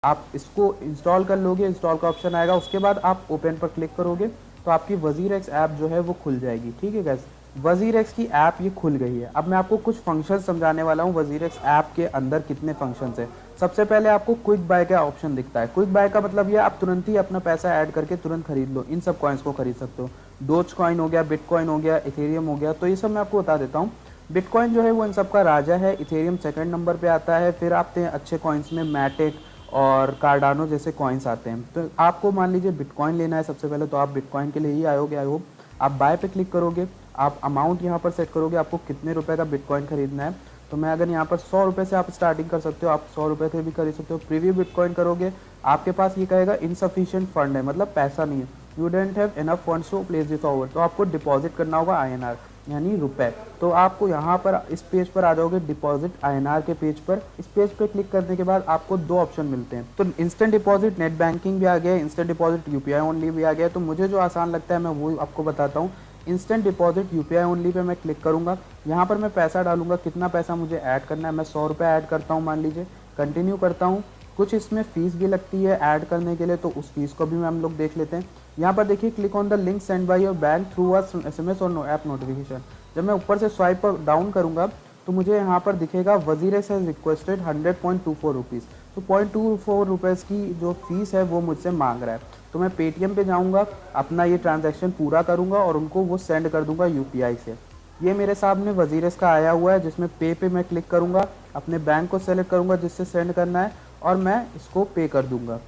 आप इसको इंस्टॉल कर लोगे, इंस्टॉल का ऑप्शन आएगा, उसके बाद आप ओपन पर क्लिक करोगे तो आपकी वजीर ऐप जो है वो खुल जाएगी। ठीक है गैस, वजीर की ऐप ये खुल गई है। अब मैं आपको कुछ फंक्शन समझाने वाला हूँ वजीर ऐप के अंदर कितने फंक्शंस हैं। सबसे पहले आपको क्विक बाय का ऑप्शन दिखता है। क्विक बाय का मतलब ये आप तुरंत ही अपना पैसा ऐड करके तुरंत खरीद लो, इन सब कॉइन्स को खरीद सकते हो। डोज कॉइन हो गया, बिटकॉइन हो गया, इथेरियम हो गया, तो ये सब मैं आपको बता देता हूँ। बिटकॉइन जो है वो इन सब का राजा है, इथेरियम सेकंड नंबर पे आता है, फिर आते हैं अच्छे कॉइन्स में मैटिक और कार्डानो जैसे कॉइन्स आते हैं। तो आपको मान लीजिए बिटकॉइन लेना है सबसे पहले, तो आप बिटकॉइन के लिए ही आयोगे। आई होप आप बाय पे क्लिक करोगे, आप अमाउंट यहाँ पर सेट करोगे, आपको कितने रुपए का बिटकॉइन खरीदना है। तो मैं अगर यहाँ पर 100 रुपये से आप स्टार्टिंग कर सकते हो, आप 100 रुपये से भी खरीद सकते हो। प्रीव्यू बिटकॉइन करोगे, आपके पास ये कहेगा इनसफिशिएंट फंड है, मतलब पैसा नहीं है, you don't have enough funds to place this order, तो आपको डिपॉजिट करना होगा INR यानी रुपए। तो आपको यहाँ पर इस पेज पर आ जाओगे, डिपॉजिट INR के पेज पर। इस पेज पर क्लिक करने के बाद आपको दो ऑप्शन मिलते हैं। तो इंस्टेंट डिपॉजिट नेट बैंकिंग भी आ गया, इंस्टेंट डिपॉजिट UPI ओनली भी आ गया। तो मुझे जो आसान लगता है मैं वो आपको बताता हूँ। Instant deposit UPI only pay मैं क्लिक करूँगा, यहाँ पर मैं पैसा डालूंगा, कितना पैसा मुझे ऐड करना है। मैं 100 रुपये ऐड करता हूँ मान लीजिए, कंटिन्यू करता हूँ। कुछ इसमें फीस भी लगती है ऐड करने के लिए, तो उस फीस को भी हम लोग देख लेते हैं। यहाँ पर देखिए, click on the link send by your bank through a SMS और ऐप नोटिफिकेशन। जब मैं ऊपर से स्वाइप डाउन करूंगा तो मुझे यहाँ पर दिखेगा वजीर हैज रिक्वेस्टेड 100.24 रुपीज़। तो 0.24 रुपीज़ की जो फीस है वो मुझसे मांग रहा है। तो मैं पेटीएम पे जाऊँगा, अपना ये ट्रांजैक्शन पूरा करूँगा और उनको वो सेंड कर दूंगा UPI से। ये मेरे सामने वजीर का आया हुआ है, जिसमें पे मैं क्लिक करूँगा, अपने बैंक को सेलेक्ट करूँगा जिससे सेंड करना है और मैं इसको पे कर दूँगा।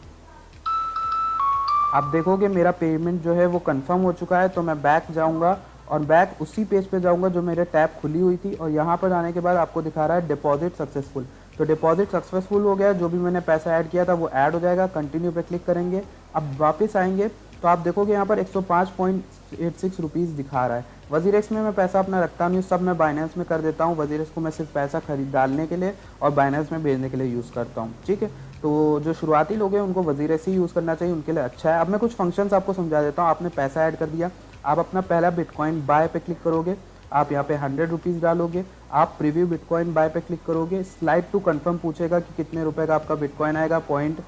आप देखोगे मेरा पेमेंट जो है वो कंफर्म हो चुका है। तो मैं बैक जाऊंगा और बैक उसी पेज पे जाऊंगा जो मेरे टैब खुली हुई थी, और यहाँ पर जाने के बाद आपको दिखा रहा है डिपॉजिट सक्सेसफुल। तो डिपॉजिट सक्सेसफुल हो गया, जो भी मैंने पैसा ऐड किया था वो ऐड हो जाएगा। कंटिन्यू पे क्लिक करेंगे, अब वापस आएंगे तो आप देखोगे यहाँ पर 105.86 रुपीज़ दिखा रहा है। वजीर में मैं पैसा अपना रखता नहीं, सब मैं बाइनेंस में कर देता हूँ। वजीर को मैं सिर्फ पैसा खरीद डालने के लिए और बाइनेंस में भेजने के लिए यूज़ करता हूँ। ठीक है, तो जो शुरुआती लोग हैं उनको वजीर से ही यूज़ करना चाहिए, उनके लिए अच्छा है। अब मैं कुछ फंक्शंस आपको समझा देता हूँ। आपने पैसा ऐड कर दिया, आप अपना पहला बिटकॉइन बाय पे क्लिक करोगे, आप यहाँ पे 100 रुपीज़ डालोगे, आप प्रीव्यू बिटकॉइन बाय पे क्लिक करोगे, स्लाइड टू कंफर्म पूछेगा कि कितने रुपए का आपका बिटकॉइन आएगा। पॉइंट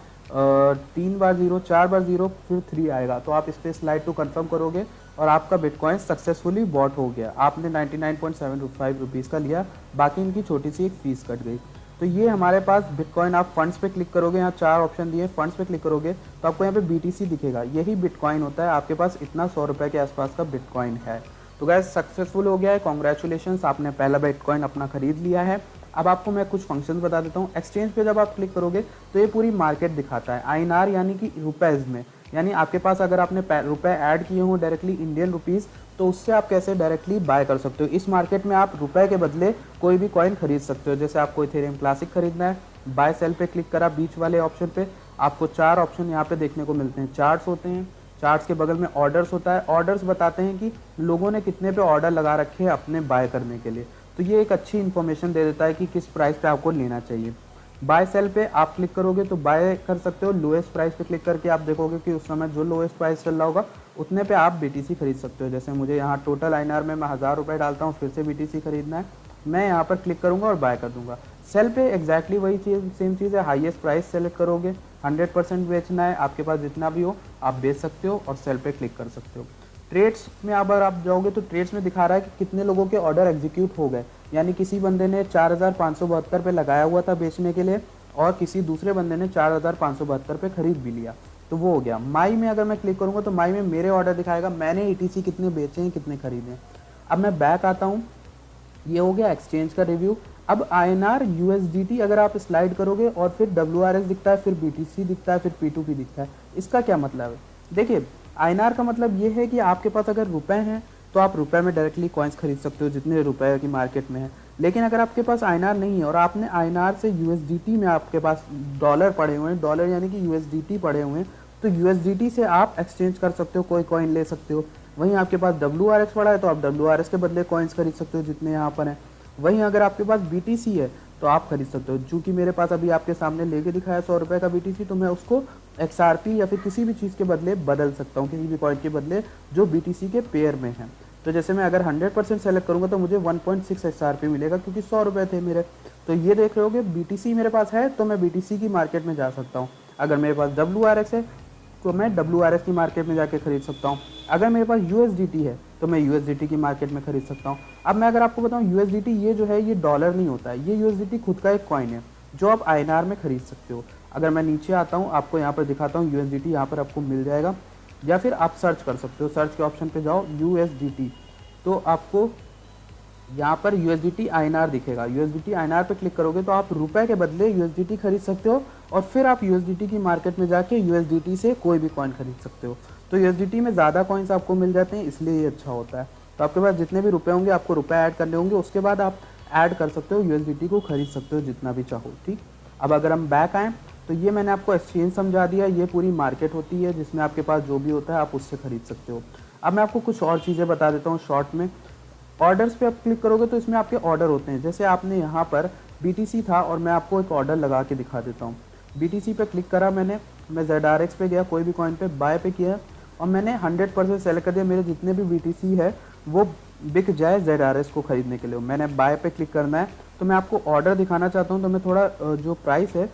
3 बार 0, 4 बार 0, फिर 3 आएगा। तो आप इस पर स्लाइड टू कंफर्म करोगे और आपका बिटकॉइन सक्सेसफुली बॉट हो गया। आपने 99.75 रुपीज़ का लिया, बाकी इनकी छोटी सी एक फीस कट गई। तो ये हमारे पास बिटकॉइन। आप फंड्स पे क्लिक करोगे, यहाँ 4 ऑप्शन दिए, फंड्स पे क्लिक करोगे तो आपको यहाँ पे BTC दिखेगा, यही बिटकॉइन होता है। आपके पास इतना 100 रुपये के आसपास का बिटकॉइन है। तो गैस सक्सेसफुल हो गया है, कॉन्ग्रेचुलेशंस, आपने पहला बिटकॉइन अपना खरीद लिया है। अब आपको मैं कुछ फंक्शंस बता देता हूँ। एक्सचेंज पे जब आप क्लिक करोगे तो ये पूरी मार्केट दिखाता है INR यानी कि रुपीज़ में। यानी आपके पास अगर आपने रुपए ऐड किए हों डायरेक्टली इंडियन रुपीज़, तो उससे आप कैसे डायरेक्टली बाय कर सकते हो। इस मार्केट में आप रुपए के बदले कोई भी कॉइन खरीद सकते हो। जैसे आपको इथेरियम क्लासिक खरीदना है, बाय सेल पे क्लिक करा, बीच वाले ऑप्शन पे आपको 4 ऑप्शन यहाँ पे देखने को मिलते हैं। चार्ट्स होते हैं, चार्ट्स के बगल में ऑर्डर्स होता है। ऑर्डर्स बताते हैं कि लोगों ने कितने पे ऑर्डर लगा रखे हैं अपने बाय करने के लिए। तो ये एक अच्छी इन्फॉर्मेशन दे देता है कि किस प्राइस पे आपको लेना चाहिए। बाय सेल पे आप क्लिक करोगे तो बाय कर सकते हो। लोएस्ट प्राइस पे क्लिक करके आप देखोगे कि उस समय जो लोएस्ट प्राइस चल रहा होगा उतने पे आप BTC खरीद सकते हो। जैसे मुझे यहाँ टोटल INR में मैं 1000 रुपये डालता हूँ, फिर से BTC खरीदना है, मैं यहाँ पर क्लिक करूँगा और बाय कर दूंगा। सेल पे एग्जैक्टली वही चीज़, सेम चीज़ है। हाईएस्ट प्राइस सेलेक्ट करोगे, 100% बेचना है, आपके पास जितना भी हो आप बेच सकते हो और सेल पे क्लिक कर सकते हो। ट्रेड्स में अगर आप जाओगे तो ट्रेड्स में दिखा रहा है कि कितने लोगों के ऑर्डर एग्जीक्यूट हो गए। यानी किसी बंदे ने 4572 पे लगाया हुआ था बेचने के लिए और किसी दूसरे बंदे ने 4572 पे खरीद भी लिया, तो वो हो गया। माई में अगर मैं क्लिक करूंगा तो माई में मेरे ऑर्डर दिखाएगा, मैंने ETC कितने बेचे हैं, कितने खरीदे हैं। अब मैं बैक आता हूँ, ये हो गया एक्सचेंज का रिव्यू। अब INR USDT अगर आप स्लाइड करोगे और फिर WRS दिखता है, फिर BTC दिखता है, फिर P2P दिखता है। इसका क्या मतलब है? देखिए, INR का मतलब ये है कि आपके पास अगर रुपए हैं तो आप रुपए में डायरेक्टली कॉइन्स खरीद सकते हो जितने रुपए की मार्केट में है। लेकिन अगर आपके पास INR नहीं है और आपने INR से USDT में आपके पास डॉलर पड़े हुए हैं, डॉलर यानी कि USDT पड़े हुए हैं, तो USDT से आप एक्सचेंज कर सकते हो, कोई कॉइन ले सकते हो। वहीं आपके पास WRX पड़ा है तो आप WRX के बदले कॉइन्स खरीद सकते हो जितने यहाँ पर हैं। वहीं अगर आपके पास BTC है तो आप खरीद सकते हो। चूंकि मेरे पास अभी आपके सामने लेके दिखाया 100 रुपये का BTC, तो मैं उसको XRP या फिर किसी भी चीज़ के बदले बदल सकता हूँ, किसी भी कॉइन के बदले जो BTC के पेयर में है। तो जैसे मैं अगर 100% सेलेक्ट करूँगा तो मुझे 1.6 XRP मिलेगा, क्योंकि 100 रुपये थे मेरे। तो ये देख रहे होगे BTC मेरे पास है तो मैं BTC की मार्केट में जा सकता हूँ। अगर मेरे पास WRX है तो मैं WRX की मार्केट में जाके खरीद सकता हूँ। अगर मेरे पास USDT है तो मैं USDT की मार्केट में खरीद सकता हूँ। अब मैं अगर आपको बताऊँ USDT ये जो है ये डॉलर नहीं होता है, ये USDT खुद का एक कॉइन है जो आप INR में खरीद सकते हो। अगर मैं नीचे आता हूँ आपको यहाँ पर दिखाता हूँ USDT यहाँ पर आपको मिल जाएगा, या फिर आप सर्च कर सकते हो, सर्च के ऑप्शन पे जाओ USDT, तो आपको यहाँ पर USDT INR दिखेगा। USDT INR पे क्लिक करोगे तो आप रुपए के बदले USDT खरीद सकते हो और फिर आप USDT की मार्केट में जाके USDT से कोई भी कॉइन खरीद सकते हो। तो USDT में ज़्यादा कॉइन्स आपको मिल जाते हैं, इसलिए ये अच्छा होता है। तो आपके पास जितने भी रुपए होंगे आपको रुपए ऐड करने होंगे, उसके बाद आप ऐड कर सकते हो, USDT को खरीद सकते हो जितना भी चाहो। ठीक, अब अगर हम बैक आएँ तो ये मैंने आपको एक्सचेंज समझा दिया, ये पूरी मार्केट होती है जिसमें आपके पास जो भी होता है आप उससे खरीद सकते हो। अब मैं आपको कुछ और चीज़ें बता देता हूँ शॉर्ट में। ऑर्डर्स पे आप क्लिक करोगे तो इसमें आपके ऑर्डर होते हैं, जैसे आपने यहाँ पर BTC था और मैं आपको एक ऑर्डर लगा के दिखा देता हूँ। BTC पे क्लिक करा मैंने, मैं ZRX पे गया, कोई भी कॉइन पे बाय पे किया और मैंने 100% सेलेक्ट कर दिया, मेरे जितने भी BTC है वो बिक जाए ZRX को खरीदने के लिए। मैंने बाय पे क्लिक करना है, तो मैं आपको ऑर्डर दिखाना चाहता हूँ, तो मैं थोड़ा जो प्राइस है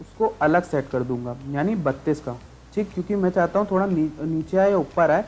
उसको अलग सेट कर दूंगा, यानी 32 का। ठीक, क्योंकि मैं चाहता हूँ थोड़ा नीचे आए या ऊपर आए।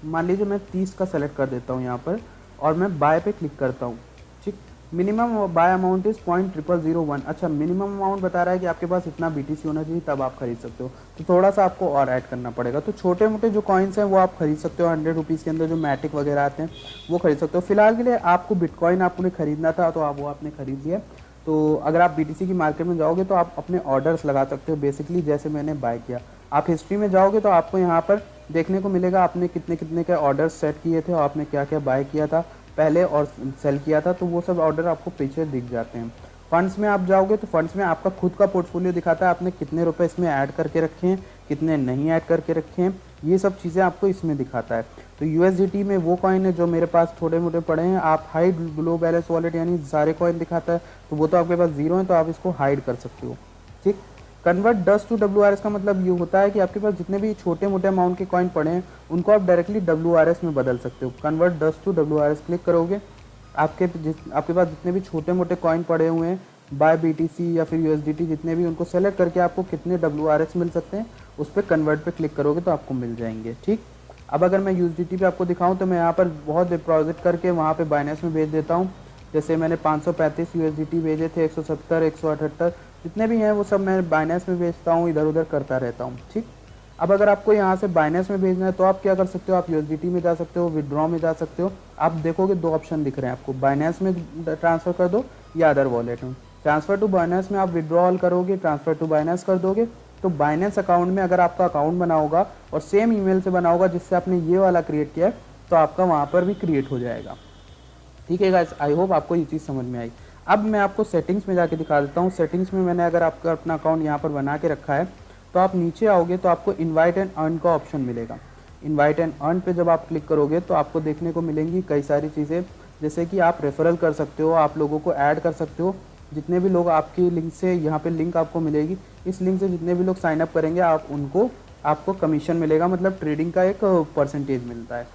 मान लीजिए मैं 30 का सेलेक्ट कर देता हूँ यहाँ पर और मैं बाय पे क्लिक करता हूँ। ठीक, मिनिमम बाय अमाउंट इज़ 0.0001। अच्छा, मिनिमम अमाउंट बता रहा है कि आपके पास इतना BTC होना चाहिए तब आप खरीद सकते हो, तो थोड़ा सा आपको और ऐड करना पड़ेगा। तो छोटे मोटे जो कॉइन्स हैं वो आप खरीद सकते हो, 100 रुपीज़ के अंदर जो मैटिक वगैरह आते हैं वो खरीद सकते हो। फिलहाल के लिए आपको बिटकॉइन आपने खरीदना था तो आप वो आपने खरीद लिया। तो अगर आप BTC की मार्केट में जाओगे तो आप अपने ऑर्डर्स लगा सकते हो, बेसिकली जैसे मैंने बाय किया। आप हिस्ट्री में जाओगे तो आपको यहाँ पर देखने को मिलेगा आपने कितने कितने के ऑर्डर्स सेट किए थे और आपने क्या क्या बाय किया था पहले और सेल किया था, तो वो सब ऑर्डर आपको पीछे दिख जाते हैं। फंड्स में आप जाओगे तो फंड्स में आपका खुद का पोर्टफोलियो दिखाता है, आपने कितने रुपए इसमें ऐड करके रखे हैं, कितने नहीं ऐड करके रखे हैं, ये सब चीज़ें आपको इसमें दिखाता है। तो USDT में वो कॉइन है जो मेरे पास थोड़े मोटे पड़े हैं। आप हाइड लो बैलेंस वॉलेट यानी सारे कॉइन दिखाता है, तो वो तो आपके पास 0 है तो आप इसको हाइड कर सकते हो। ठीक, कन्वर्ट डस्ट टू WRS का मतलब ये होता है कि आपके पास जितने भी छोटे मोटे अमाउंट के कॉइन पड़े हैं उनको आप डायरेक्टली WRS में बदल सकते हो। Convert dust to WRS click करोगे, आपके पास जितने भी छोटे मोटे कॉइन पड़े हुए हैं बाय BTC या फिर USDT जितने भी, उनको सेलेक्ट करके आपको कितने WRS मिल सकते हैं उस पर कन्वर्ट पे क्लिक करोगे तो आपको मिल जाएंगे। ठीक, अब अगर मैं USDT पे आपको दिखाऊं तो मैं यहाँ पर बहुत डिपॉजिट करके वहाँ पे बाइनेंस में भेज देता हूँ। जैसे मैंने 535 USDT भेजे थे, 170, 178 जितने भी हैं वो सब मैं बाइनेंस में भेजता हूँ, इधर उधर करता रहता हूँ। ठीक, अब अगर आपको यहाँ से बाइनेंस में भेजना है तो आप क्या कर सकते हो, आप USDT में जा सकते हो, विड्रॉ में जा सकते हो। आप देखोगे 2 ऑप्शन दिख रहे हैं आपको, बाइनेंस में ट्रांसफ़र कर दो या अदर वॉलेट में। ट्रांसफ़र टू बाइनेंस में आप विड्रॉल करोगे, ट्रांसफ़र टू बाइनेंस कर दोगे तो बाइनेंस अकाउंट में अगर आपका अकाउंट बना होगा और सेम ईमेल से बना होगा जिससे आपने ये वाला क्रिएट किया है तो आपका वहाँ पर भी क्रिएट हो जाएगा। ठीक है गाइस, आई होप आपको ये चीज़ समझ में आई। अब मैं आपको सेटिंग्स में जाके दिखा देता हूँ। सेटिंग्स में मैंने अगर आपका अपना अकाउंट यहाँ पर बना के रखा है तो आप नीचे आओगे तो आपको इनवाइट एंड अर्न का ऑप्शन मिलेगा। इनवाइट एंड अर्न पे जब आप क्लिक करोगे तो आपको देखने को मिलेंगी कई सारी चीज़ें, जैसे कि आप रेफरल कर सकते हो, आप लोगों को ऐड कर सकते हो। जितने भी लोग आपकी लिंक से, यहाँ पे लिंक आपको मिलेगी, इस लिंक से जितने भी लोग साइन अप करेंगे आपको कमीशन मिलेगा, मतलब ट्रेडिंग का एक परसेंटेज मिलता है।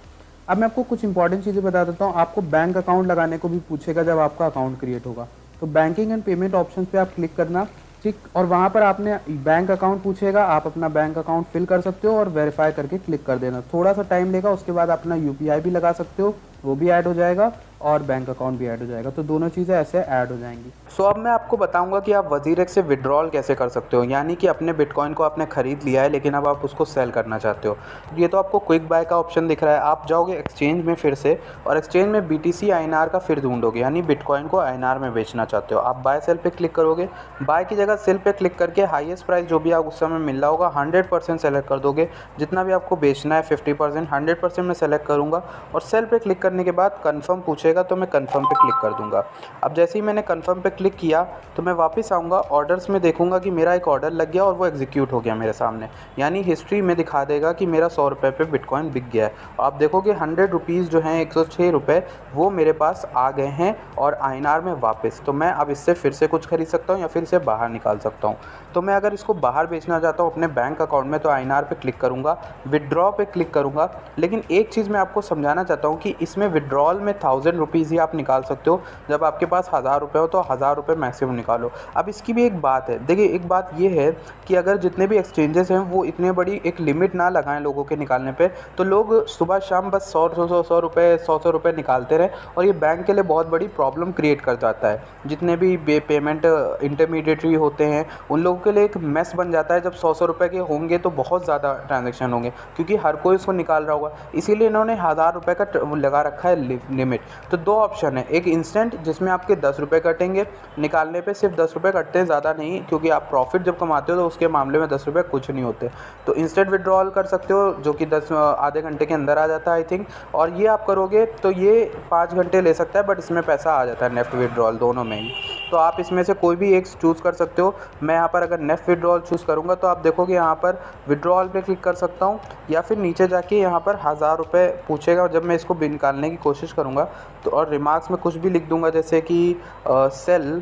अब मैं आपको कुछ इंपॉर्टेंट चीज़ें बता देता हूँ। आपको बैंक अकाउंट लगाने को भी पूछेगा जब आपका अकाउंट क्रिएट होगा, तो बैंकिंग एंड पेमेंट ऑप्शन पे आप क्लिक करना। ठीक, और वहाँ पर आपने बैंक अकाउंट पूछेगा, आप अपना बैंक अकाउंट फिल कर सकते हो और वेरीफाई करके क्लिक कर देना। थोड़ा सा टाइम लेगा, उसके बाद अपना UPI भी लगा सकते हो, वो भी ऐड हो जाएगा और बैंक अकाउंट भी ऐड हो जाएगा, तो दोनों चीज़ें ऐसे ऐड हो जाएंगी। सो अब मैं आपको बताऊंगा कि आप WZirX से विड्रॉल कैसे कर सकते हो, यानी कि अपने बिटकॉइन को आपने खरीद लिया है लेकिन अब आप उसको सेल करना चाहते हो। ये तो आपको क्विक बाय का ऑप्शन दिख रहा है, आप जाओगे एक्सचेंज में फिर से और एक्सचेंज में BTC INR का फिर ढूंढोगे, यानी बिटकॉइन को INR में बेचना चाहते हो। आप बाय सेल पे क्लिक करोगे, बाय की जगह सेल पे क्लिक करके हाईएस्ट प्राइस जो भी आप उस समय मिल रहा होगा 100% सेलेक्ट कर दोगे। जितना भी आपको बेचना है 50%, 100% में सेलेक्ट करूँगा और सेल पे क्लिक करने के बाद कंफर्म पूछेगा तो मैं कंफर्म पे क्लिक कर दूंगा। अब जैसे ही मैंने कंफर्म पे क्लिक किया तो मैं वापस आऊँगा, ऑर्डर्स में देखूंगा कि मेरा एक ऑर्डर लग गया और वो एग्जीक्यूट हो गया मेरे सामने, यानी हिस्ट्री में दिखा देगा कि मेरा 100 रुपये पे बिटकॉइन बिक गया है। आप देखोगे 100 रुपीज़ जो हैं 106 रुपये वो मेरे पास आ गए हैं और INR में वापस। तो मैं अब इससे फिर से कुछ खरीद सकता हूँ या फिर इसे बाहर निकाल सकता हूँ। तो मैं अगर इसको बाहर बेचना चाहता हूँ अपने बैंक अकाउंट में तो INR पे क्लिक करूँगा, विड्रॉ पे क्लिक करूँगा। लेकिन एक चीज़ मैं आपको समझाना चाहता हूँ कि इसमें विड्रॉल में 1000 रुपीज़ ही आप निकाल सकते हो। जब आपके पास 1000 रुपये हो तो 1000 रुपये मैक्सिमम निकालो। अब इसकी भी एक बात है, देखिए एक बात ये है कि अगर जितने भी एक्सचेंजेस हैं वो इतने बड़ी एक लिमिट ना लगाएं लोगों के निकालने पे, तो लोग सुबह शाम बस 100 रुपये 100 रुपये निकालते रहें और ये बैंक के लिए बहुत बड़ी प्रॉब्लम क्रिएट कर जाता है। जितने भी पेमेंट इंटरमीडिएटरी होते हैं उन लोगों के लिए एक मेस बन जाता है। जब 100 रुपये के होंगे तो बहुत ज़्यादा ट्रांजेक्शन होंगे, क्योंकि हर कोई उसको निकाल रहा होगा, इसीलिए इन्होंने 1000 रुपये का लगा रखा है लिमिट। तो दो ऑप्शन है, एक इंस्टेंट जिसमें आपके 10 रुपये कटेंगे, निकालने पे सिर्फ 10 रुपये कटते हैं, ज़्यादा नहीं, क्योंकि आप प्रॉफिट जब कमाते हो तो उसके मामले में 10 रुपये कुछ नहीं होते। तो इंस्टेंट विड्रॉल कर सकते हो जो कि आधे घंटे के अंदर आ जाता है आई थिंक, और ये आप करोगे तो ये 5 घंटे ले सकता है, बट इसमें पैसा आ जाता है नेफ्ट विड्रॉल दोनों में ही। तो आप इसमें से कोई भी एक चूज़ कर सकते हो। मैं यहाँ पर अगर नेफ्ट विड्रॉल चूज़ करूँगा तो आप देखोगे यहाँ पर विड्रॉल पे क्लिक कर सकता हूँ, या फिर नीचे जाके यहाँ पर 1000 रुपये पूछेगा। जब मैं इसको निकालने की कोशिश करूँगा तो और रिमार्क्स में कुछ भी लिख दूँगा, जैसे कि सेल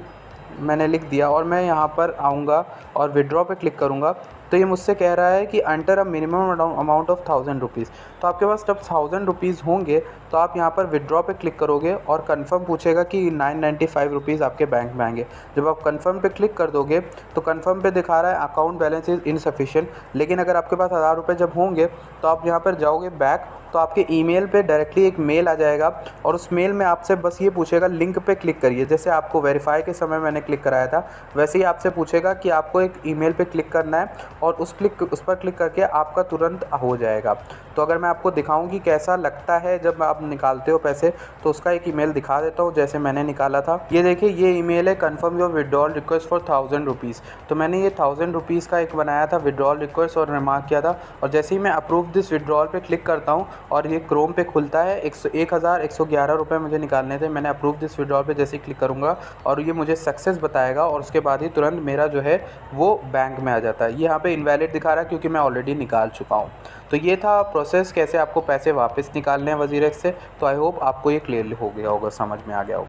मैंने लिख दिया, और मैं यहाँ पर आऊँगा और विड्रॉ पे क्लिक करूँगा तो ये मुझसे कह रहा है कि under a minimum amount of 1000 rupees. तो आपके पास जब 1000 रुपीज़ होंगे तो आप यहाँ पर विड्रॉ पे क्लिक करोगे और कंफर्म पूछेगा कि 995 रुपीज़ आपके बैंक में आएंगे। जब आप कंफर्म पे क्लिक कर दोगे तो कंफर्म पे दिखा रहा है अकाउंट बैलेंस इज़ इनसफिशिएंट। लेकिन अगर आपके पास 1000 रुपये जब होंगे तो आप यहाँ पर जाओगे बैक, तो आपके ईमेल पे डायरेक्टली एक मेल आ जाएगा और उस मेल में आपसे बस ये पूछेगा लिंक पे क्लिक करिए। जैसे आपको वेरीफाई के समय मैंने क्लिक कराया था वैसे ही आपसे पूछेगा कि आपको एक ईमेल पे क्लिक करना है, और उस पर क्लिक करके आपका तुरंत हो जाएगा। तो अगर मैं आपको दिखाऊं कि कैसा लगता है जब आप निकालते हो पैसे, तो उसका एक ईमेल दिखा देता हूँ जैसे मैंने निकाला था। ये देखिए, ये ईमेल है confirm your withdrawal request for 1000 rupees. तो मैंने ये 1000 रुपीज़ का एक बनाया था विड्रॉल रिक्वेस्ट और रिमार्क किया था, और जैसे ही मैं अप्रूव दिस विड्रॉल पे क्लिक करता हूँ और ये क्रोम पे खुलता है। 1111 रुपये मुझे निकालने थे। मैंने अप्रूव दिस विड्रॉल पे जैसे ही क्लिक करूँगा और ये मुझे सक्सेस बताएगा, और उसके बाद ही तुरंत मेरा जो है वो बैंक में आ जाता है। यहाँ पे इनवैलिड दिखा रहा है क्योंकि मैं ऑलरेडी निकाल चुका हूँ। तो ये था प्रोसेस कैसे आपको पैसे वापस निकालने हैं वज़ीरेक्स से। तो आई होप आपको ये क्लियर हो गया होगा, समझ में आ गया होगा।